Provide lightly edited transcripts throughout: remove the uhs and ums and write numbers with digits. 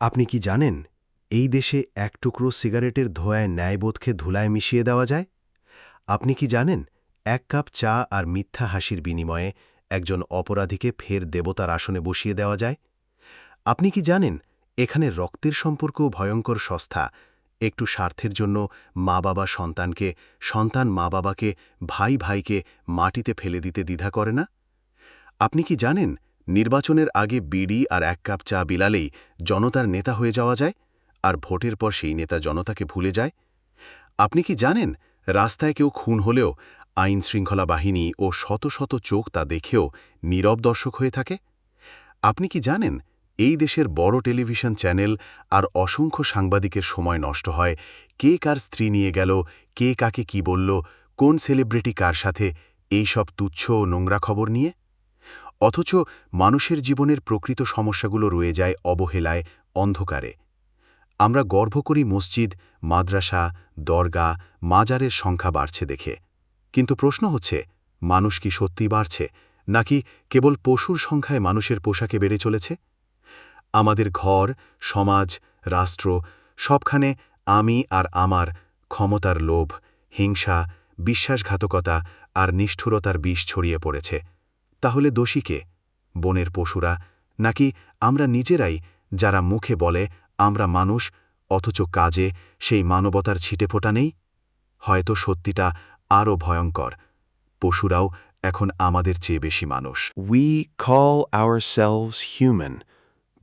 আপনি কি জানেন এই দেশে এক টুকরো সিগারেটের ধোঁয়ায় ন্যায়বোধকে ধুলায় মিশিয়ে দেওয়া যায়? আপনি কি জানেন এক কাপ চা আর মিথ্যা হাসির বিনিময়ে একজন অপরাধীকে ফের দেবতার আসনে বসিয়ে দেওয়া যায়? আপনি কি জানেন এখানে রক্তের সম্পর্কও ভয়ঙ্কর সস্তা? একটু স্বার্থের জন্য মা-বাবা সন্তানকে, সন্তান মা-বাবাকে, ভাই ভাইকে মাটিতে ফেলে দিতে দ্বিধা করে না? আপনি কি জানেন নির্বাচনের আগে বিড়ি আর এক কাপ চা বিলালেই জনতার নেতা হয়ে যাওয়া যায়, আর ভোটের পর সেই নেতা জনতাকে ভুলে যায়? আপনি কি জানেন রাস্তায় কেউ খুন হলেও আইন শৃঙ্খলা বাহিনী ও শত শত চোখ তা দেখেও নীরব দর্শক হয়ে থাকে? আপনি কি জানেন এই দেশের বড় টেলিভিশন চ্যানেল আর অসংখ্য সাংবাদিকের সময় নষ্ট হয় কে কার স্ত্রী নিয়ে গেল, কে কাকে কি বলল, কোন সেলিব্রিটি কার সাথে, এই সব তুচ্ছ ও নোংরা খবর নিয়ে? অথচ মানুষের জীবনের প্রকৃত সমস্যাগুলো রয়ে যায় অবহেলায়, অন্ধকারে। আমরা গর্ব করি মসজিদ, মাদ্রাসা, দরগা, মাজারের সংখ্যা বাড়ছে দেখে। কিন্তু প্রশ্ন হচ্ছে, মানুষ কি সত্যি বাড়ছে, নাকি কেবল পশুর সংখ্যায় মানুষের পোশাকে বেড়ে চলেছে? আমাদের ঘর, সমাজ, রাষ্ট্র সবখানে আমি আর আমার ক্ষমতার লোভ, হিংসা, বিশ্বাসঘাতকতা আর নিষ্ঠুরতার বিষ ছড়িয়ে পড়েছে। তাহলে দোষী কে? বনের পশুরা, নাকি আমরা নিজেরাই, যারা মুখে বলে আমরা মানুষ অথচ কাজে সেই মানবতার ছিটেফোঁটা নেই? হয়তো সত্যিটা আরও ভয়ঙ্কর, পশুরাও এখন আমাদের চেয়ে বেশি মানুষ। We call ourselves human,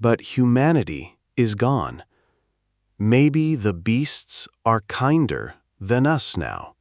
but humanity is gone. Maybe the beasts are kinder than us now.